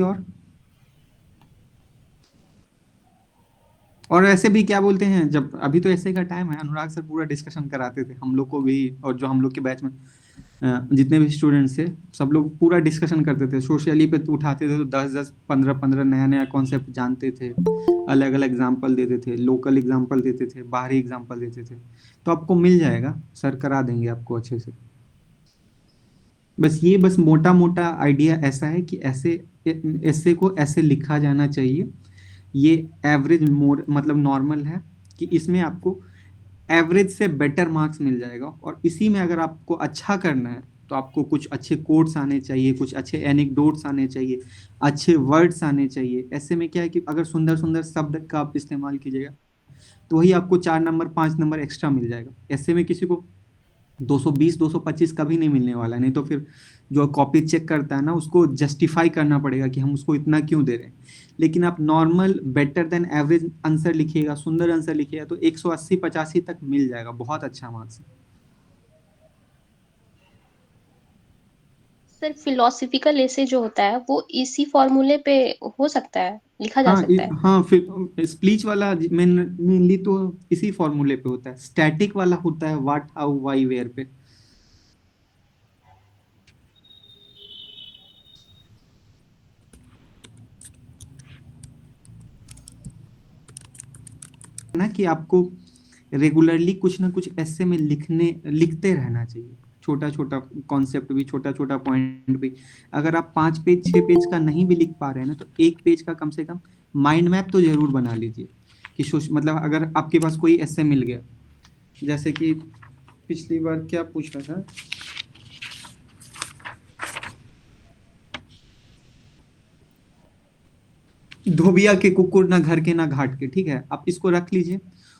A: और ऐसे भी क्या बोलते हैं, जब अभी तो ऐसे का टाइम है, अनुराग सर पूरा डिस्कशन कराते थे हम लोग को भी, और जो हम लोग के बैच में जितने भी स्टूडेंट्स थे सब लोग पूरा डिस्कशन करते थे। सोशली पे तो उठाते थे तो 10-10 15-15 नया नया कॉन्सेप्ट जानते थे, अलग अलग एग्जाम्पल देते थे, लोकल एग्जाम्पल देते थे, बाहरी एग्जाम्पल देते थे। तो आपको मिल जाएगा, सर करा देंगे आपको अच्छे से। बस मोटा मोटा आइडिया ऐसा है कि ऐसे को ऐसे लिखा जाना चाहिए। ये एवरेज मोर मतलब नॉर्मल है कि इसमें आपको एवरेज से बेटर मार्क्स मिल जाएगा। और इसी में अगर आपको अच्छा करना है तो आपको कुछ अच्छे कोट्स आने चाहिए, कुछ अच्छे एनेक्डोट्स आने चाहिए, अच्छे वर्ड्स आने चाहिए। ऐसे में क्या है कि अगर सुंदर सुंदर शब्द का आप इस्तेमाल कीजिएगा तो वही आपको 4 नंबर 5 नंबर एक्स्ट्रा मिल जाएगा। ऐसे में किसी को 220 225 कभी नहीं मिलने वाला, नहीं तो फिर जो कॉपी चेक करता है ना उसको जस्टिफाई करना पड़ेगा कि हम उसको इतना क्यों दे रहे हैं। लेकिन आप normal better than average answer लिखिएगा, सुंदर आंसर लिखिएगा तो 180-85 तक मिल जाएगा, बहुत अच्छा मार्क्स है।
J: सर फिलोसफिकल ऐसे जो होता है वो इसी फॉर्मूले पे हो सकता है, लिखा जा सकता है।
A: हाँ फिर स्पीच वाला मेनली तो इसी फॉर्मूले पे होता है। स्टैटिक वाला होता है व्हाट हाउ व्हाई वेयर पे। ना कि आपको रेगुलरली कुछ ना कुछ ऐसे में लिखते रहना चाहिए, छोटा छोटा कॉन्सेप्ट भी, छोटा छोटा पॉइंट भी। अगर आप 5 पेज 6 पेज का नहीं भी लिख पा रहे हैं ना तो 1 पेज का कम से कम माइंड मैप तो जरूर बना लीजिए कि मतलब अगर आपके पास कोई ऐसे मिल गया, जैसे कि पिछली बार क्या पूछ रहा था, धोबिया के कुकुर ना घर के ना घाट के, ठीक है, आप इसको रख लीजिए।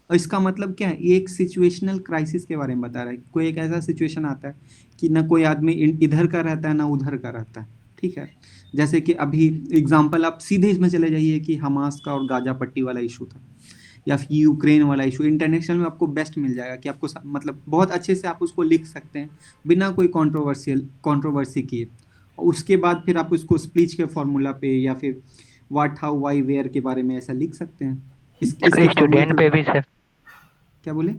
A: और इसका मतलब क्या है, ये एक सिचुएशनल क्राइसिस के बारे में बता रहा है। कोई एक ऐसा सिचुएशन आता है कि ना कोई आदमी इधर का रहता है ना उधर का रहता है, ठीक है। जैसे कि अभी एग्जांपल आप सीधे इसमें चले जाइए कि हमास का और गाजा पट्टी वाला इशू था या फिर यूक्रेन वाला इशू। इंटरनेशनल में आपको बेस्ट मिल जाएगा कि आपको मतलब बहुत अच्छे से आप उसको लिख सकते हैं बिना कोई कंट्रोवर्सी किए। उसके बाद फिर आप उसको स्पीच के फॉर्मूला पे या फिर व्हाट हाउ व्हाई वेयर के बारे में ऐसा लिख सकते हैं।
K: स्टूडेंट पे भी सर,
A: क्या बोले?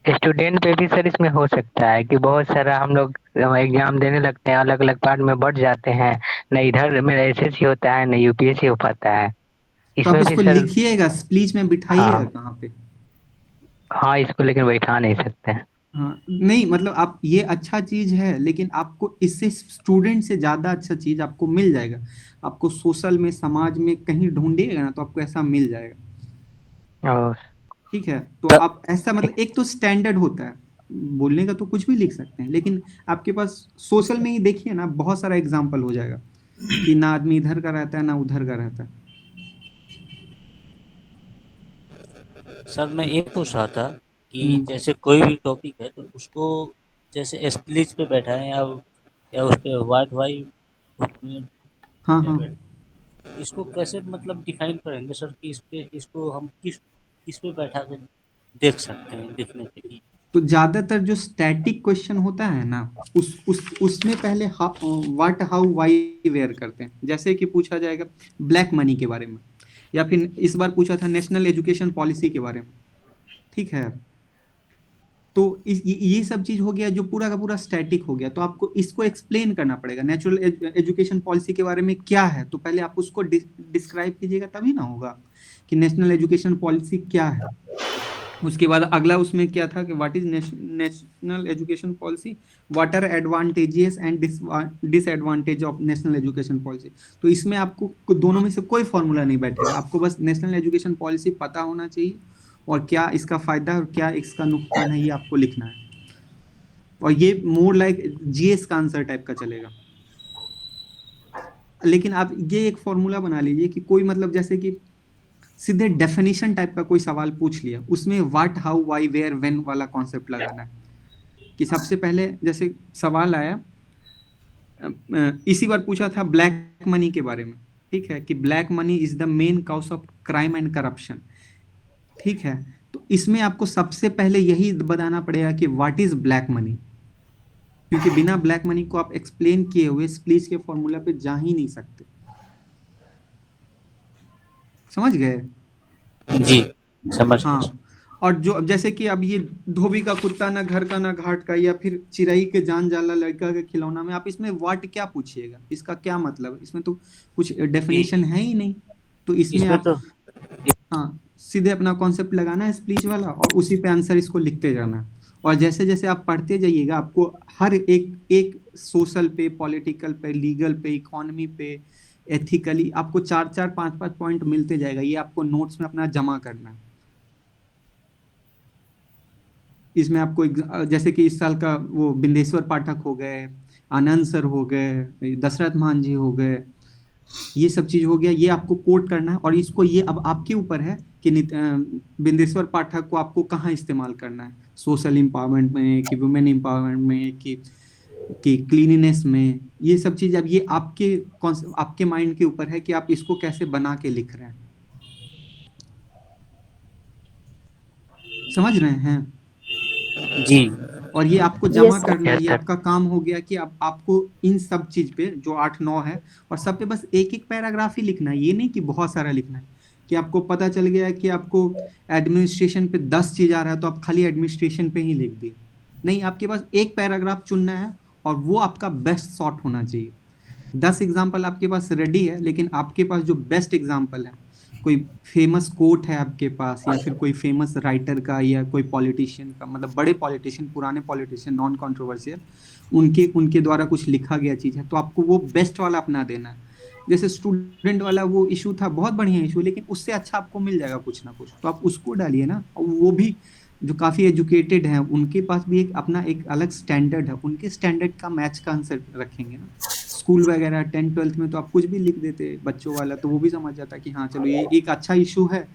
K: स्टूडेंट पे भी सर इसमें हो सकता है कि बहुत सारा हम लोग एग्जाम देने लगते हैं, अलग अलग पार्ट में बढ़ जाते हैं, न इधर मेरा एसएससी होता है न यूपीएससी हो पाता है।
A: तो आप
K: इसमें भी
A: इसको
K: सर
A: लिखिएगा, स्पीच में बिठाइएगा कहाँ पे?
K: हाँ इसको लेकिन बैठा नहीं सकते हैं।
A: हाँ नहीं मतलब आप ये अच्छा चीज है, लेकिन आपको इससे स्टूडेंट से ज्यादा अच्छा चीज आपको मिल जाएगा। आपको सोशल में समाज में कहीं ढूंढिएगा ना तो आपको ऐसा मिल जाएगा,
K: और
A: ठीक है। तो आप ऐसा मतलब एक तो स्टैंडर्ड होता है, बोलने का तो कुछ भी लिख सकते हैं, लेकिन आपके पास सोशल में ही देखिए ना बहुत सारा एग्जाम्पल हो जाएगा कि ना आदमी इधर का रहता है ना उधर का रहता है।
C: सर मैं ये पूछ रहा था कि जैसे कोई भी टॉपिक है तो उसको जैसे स्प्लिच पे बैठा है या उस पे व्हाट वाई
A: हाँ
C: इसको कैसे मतलब डिफाइन करेंगे सर कि इस पे इसको हम किस पे बैठा कर देख सकते हैं लिखने के लिए?
A: तो ज्यादातर जो स्टैटिक क्वेश्चन होता है ना, उसमें पहले व्हाट हाउ व्हाई वेयर करते हैं। जैसे कि पूछा जाएगा ब्लैक मनी के बारे में, या फिर इस बार पूछा था नेशनल एजुकेशन पॉलिसी के बारे में, ठीक है। तो ये सब चीज हो गया जो पूरा का पूरा स्टैटिक हो गया। तो आपको इसको एक्सप्लेन करना पड़ेगा, नेचुरल एजुकेशन पॉलिसी के बारे में क्या है, तो पहले आप उसको डिस्क्राइब कीजिएगा, तभी ना होगा कि नेशनल एजुकेशन पॉलिसी क्या है। उसके बाद अगला उसमें क्या था कि what is national education policy, what are advantages and disadvantage of national education policy. तो इसमें आपको दोनों में से कोई फॉर्मूला नहीं बैठेगा, आपको बस नेशनल एजुकेशन पॉलिसी पता होना चाहिए और क्या इसका फायदा और क्या इसका नुकसान है, ये आपको लिखना है। और ये मोर लाइक जीएस का आंसर टाइप का चलेगा। लेकिन आप ये एक फॉर्मूला बना लीजिए कि कोई मतलब जैसे कि सीधे डेफिनेशन टाइप का कोई सवाल पूछ लिया, उसमें what how why where when वाला कॉन्सेप्ट लगाना है। कि सबसे पहले जैसे सवाल आया, इसी बार पूछा था ब्लैक मनी के बारे में, ठीक है, कि black money is the main cause of crime and corruption, ठीक है। तो इसमें आपको सबसे पहले यही बताना पड़ेगा कि व्हाट इज ब्लैक मनी, क्योंकि बिना ब्लैक मनी को आप एक्सप्लेन किए हुए स्प्लीच के फॉर्मूला पे जा ही नहीं सकते। समझ गए?
C: जी समझ गया।
A: हाँ। और जो जैसे कि अब ये धोबी का कुत्ता ना घर का ना घाट का, या फिर चिड़ई के जान जाला लड़का के खिलौना में, आप इसमें व्हाट क्या पूछिएगा, इसका क्या मतलब, इसमें तो कुछ डेफिनेशन है ही नहीं। तो इसमें आप हाँ सीधे अपना कॉन्सेप्ट लगाना है स्पीच वाला, और उसी पे आंसर इसको लिखते जाना है। और जैसे जैसे आप पढ़ते जाइएगा, आपको हर एक सोशल पे, पॉलिटिकल पे, लीगल पे, इकोनॉमी पे, एथिकली आपको 4-4, 5-5 पॉइंट मिलते जाएगा। ये आपको नोट्स में अपना जमा करना है। इसमें आपको जैसे कि इस साल का वो बिंदेश्वर पाठक हो गए, आनंद सर हो गए, दशरथ मान जी हो गए, ये सब चीज हो गया। ये आपको कोट करना है, और इसको ये अब आपके ऊपर है कि बिंदेश्वर पाठक को आपको कहाँ इस्तेमाल करना है, सोशल एम्पावरमेंट में, कि वुमेन एम्पावरमेंट में, कि क्लीनिनेस में। ये सब चीज अब ये आपके माइंड के ऊपर है कि आप इसको कैसे बना के लिख रहे हैं। समझ रहे हैं?
C: जी।
A: और ये आपको जमा करना है। ये आपका काम हो गया कि अब आपको इन सब चीज पे जो 8-9 है, और सब पे बस एक पैराग्राफ ही लिखना है। ये नहीं कि बहुत सारा लिखना है, कि आपको पता चल गया कि आपको एडमिनिस्ट्रेशन पे 10 चीज आ रहा है तो आप खाली एडमिनिस्ट्रेशन पे ही लिख दिए। नहीं, आपके पास एक पैराग्राफ चुनना है, और वो आपका बेस्ट सॉर्ट होना चाहिए। 10 एग्जाम्पल आपके पास रेडी है, लेकिन आपके पास जो बेस्ट एग्जाम्पल है, कोई फेमस कोट है आपके पास, या फिर कोई फेमस राइटर का, या कोई पॉलिटिशियन का, मतलब बड़े पॉलिटिशियन, पुराने पॉलिटिशियन, नॉन कंट्रोवर्शियल, उनके द्वारा कुछ लिखा गया चीज है, तो आपको वो बेस्ट वाला अपना देना है। जैसे स्टूडेंट वाला वो इशू था, बहुत बढ़िया इशू, लेकिन उससे अच्छा आपको मिल जाएगा कुछ ना कुछ, तो आप उसको डालिए ना। और वो भी जो काफी एजुकेटेड हैं, उनके पास भी एक अलग स्टैंडर्ड है, उनके स्टैंडर्ड का मैच का आंसर रखेंगे ना। स्कूल वगैरह 10th-12th में तो आप कुछ भी लिख देते बच्चों वाला, तो वो भी समझ जाता कि हाँ चलो ये एक अच्छा इशू है,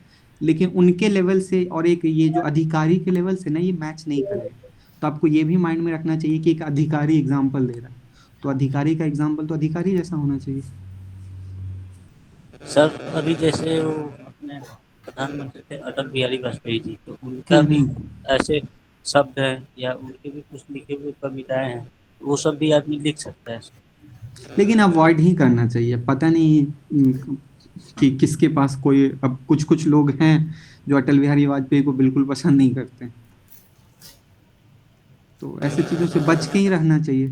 A: लेकिन उनके लेवल से और एक ये जो अधिकारी के लेवल से ना ये मैच नहीं करेगा। तो आपको ये भी माइंड में रखना चाहिए कि एक अधिकारी एग्जाम्पल दे रहा है, तो अधिकारी का एग्जाम्पल तो अधिकारी जैसा होना चाहिए।
C: सर अभी जैसे वो अपने प्रधानमंत्री थे अटल बिहारी वाजपेयी जी, तो उनका भी ऐसे शब्द है या उनके भी कुछ लिखे हुए कविताएं हैं, वो सब भी आदमी लिख सकता है।
A: लेकिन अवॉइड ही करना चाहिए। पता नहीं कि किसके पास कोई, अब कुछ लोग हैं जो अटल बिहारी वाजपेयी को बिल्कुल पसंद नहीं करते, तो ऐसे चीजों से बच के ही रहना चाहिए।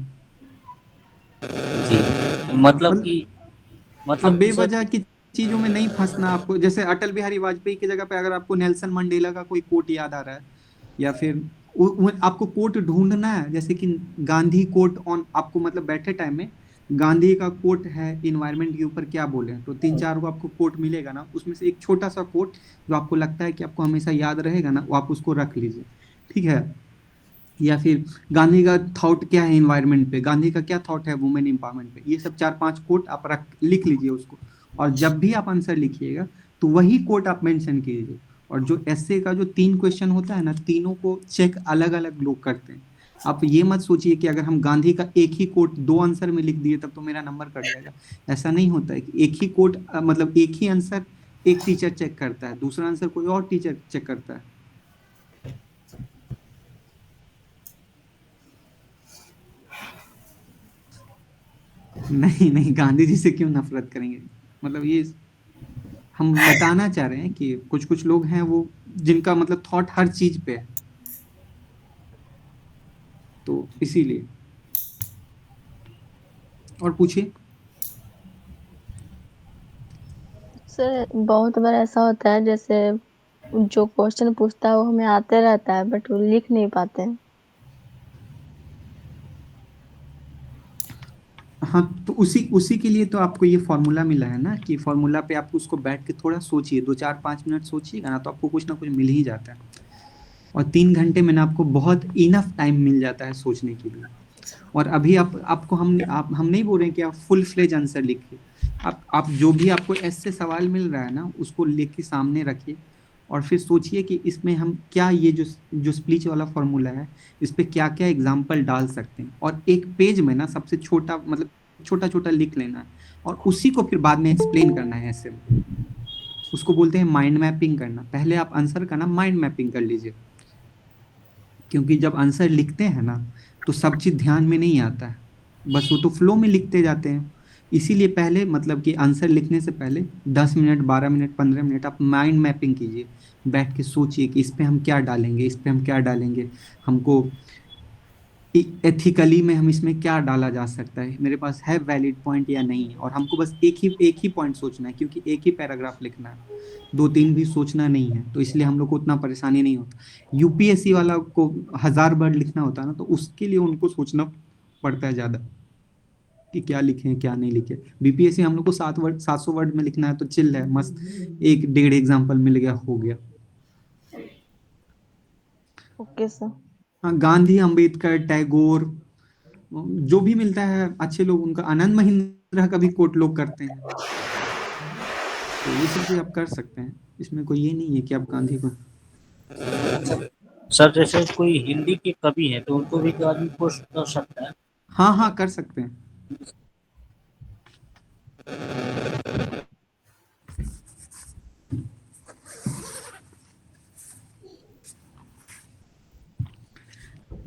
C: जी, मतलब कि
A: बेवजह की चीजों में नहीं फंसना आपको। जैसे अटल बिहारी वाजपेयी की जगह पे अगर आपको नेल्सन मंडेला का कोई कोट याद आ रहा है, या फिर आपको कोट ढूंढना है, जैसे कि गांधी कोट ऑन, आपको मतलब बैठे टाइम में गांधी का कोट है इन्वायरमेंट के ऊपर क्या बोले, तो 3-4 को आपको कोट मिलेगा ना, उसमें से एक छोटा सा कोट जो आपको लगता है कि आपको हमेशा याद रहेगा ना, वो आप उसको रख लीजिए, ठीक है। या फिर गांधी का थॉट क्या है इन्वायरमेंट पे, गांधी का क्या थॉट है वुमेन एम्पावरमेंट पे, ये सब 4-5 कोट आप लिख लीजिए उसको। और जब भी आप आंसर लिखिएगा तो वही कोट आप मेंशन कीजिए। और जो एसए का जो 3 क्वेश्चन होता है ना, तीनों को चेक अलग अलग लोग करते हैं। आप ये मत सोचिए कि अगर हम गांधी का एक ही कोट 2 आंसर में लिख दिए तब तो मेरा नंबर कट जाएगा। ऐसा नहीं होता है कि एक ही कोट, मतलब एक ही आंसर एक टीचर चेक करता है, दूसरा आंसर कोई और टीचर चेक करता है। नहीं नहीं, गांधी जी से क्यों नफरत करेंगे? मतलब ये हम बताना चाह रहे हैं कि कुछ कुछ लोग हैं वो जिनका मतलब थॉट हर चीज पे है, तो इसीलिए। और पूछिए।
J: सर बहुत बार ऐसा होता है जैसे जो क्वेश्चन पूछता है वो हमें आते रहता है बट वो लिख नहीं पाते हैं।
A: हाँ, तो उसी उसी के लिए तो आपको ये फॉर्मूला मिला है ना, कि फॉर्मूला पे आप उसको बैठ के थोड़ा सोचिए, 2 4 5 मिनट सोचिएगा ना, तो आपको कुछ ना कुछ मिल ही जाता है। और 3 घंटे में ना आपको बहुत इनफ टाइम मिल जाता है सोचने के लिए। और अभी आपको हम नहीं बोल रहे हैं कि आप फुल फ्लेज आंसर लिखिए। आप जो भी आपको ऐसे सवाल मिल रहा है ना, उसको लिख के सामने रखिए और फिर सोचिए कि इसमें हम क्या, ये जो स्पीच वाला फॉर्मूला है, इस पे क्या क्या एग्जाम्पल डाल सकते हैं। और एक पेज में ना सबसे छोटा, मतलब छोटा छोटा लिख लेना है, और उसी को फिर बाद में एक्सप्लेन करना है ऐसे। उसको बोलते हैं माइंड मैपिंग करना। पहले आप आंसर का ना माइंड मैपिंग कर लीजिए, क्योंकि जब आंसर लिखते हैं ना तो सब चीज ध्यान में नहीं आता है, बस वो तो फ्लो में लिखते जाते हैं। इसीलिए पहले मतलब कि आंसर लिखने से पहले 10 मिनट, 12 मिनट, 15 मिनट आप माइंड मैपिंग कीजिए। बैठ के सोचिए कि इस पे हम क्या डालेंगे, इस पे हम क्या डालेंगे, हमको एथिकली में हम इसमें क्या डाला जा सकता है, मेरे पास है वैलिड पॉइंट या नहीं है। और हमको बस एक ही पॉइंट सोचना है, क्योंकि एक ही पैराग्राफ लिखना है, 2 3 भी सोचना नहीं है, तो इसलिए हम लोग को उतना परेशानी नहीं होता। यूपीएससी वाला को 1000 वर्ड लिखना होता है ना, तो उसके लिए उनको सोचना पड़ता है ज्यादा कि क्या लिखें क्या नहीं लिखे। बीपीएससी हम लोग को 700 वर्ड में लिखना है, तो चिल है, मस्त 1 1.5 एग्जाम्पल मिल गया, हो गया।
J: Okay sir.
A: हाँ, गांधी, अंबेडकर, टैगोर, जो भी मिलता है अच्छे लोग, उनका आनंद महिंद्रा का भी कोट लोग करते हैं, तो ये सब भी आप कर सकते हैं। इसमें कोई ये नहीं है कि आप गांधी को।
C: सर जैसे कोई हिंदी के कवि है तो उनको भी तो आदमी पोस्ट कर सकता है।
A: हाँ हाँ, कर सकते हैं।